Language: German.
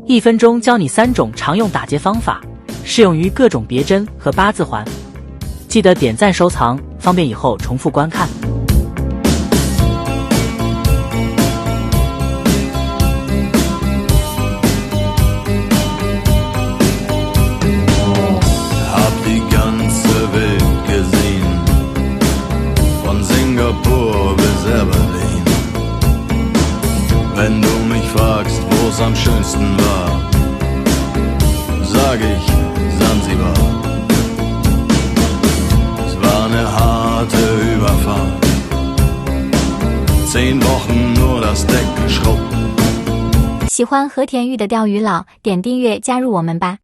1分钟教你3种常用打结方法，适用于各种别针和八字环。记得点赞收藏，方便以后重复观看。Hab die ganze Welt gesehen, von Singapur bis Berlin. Wenn du mich fragst, wo's am schönsten war, sag ich Sansibar. Es war eine harte Überfahrt, 10 Wochen nur das Deck geschrubbt. 喜欢和田玉的钓鱼佬，点订阅加入我们吧。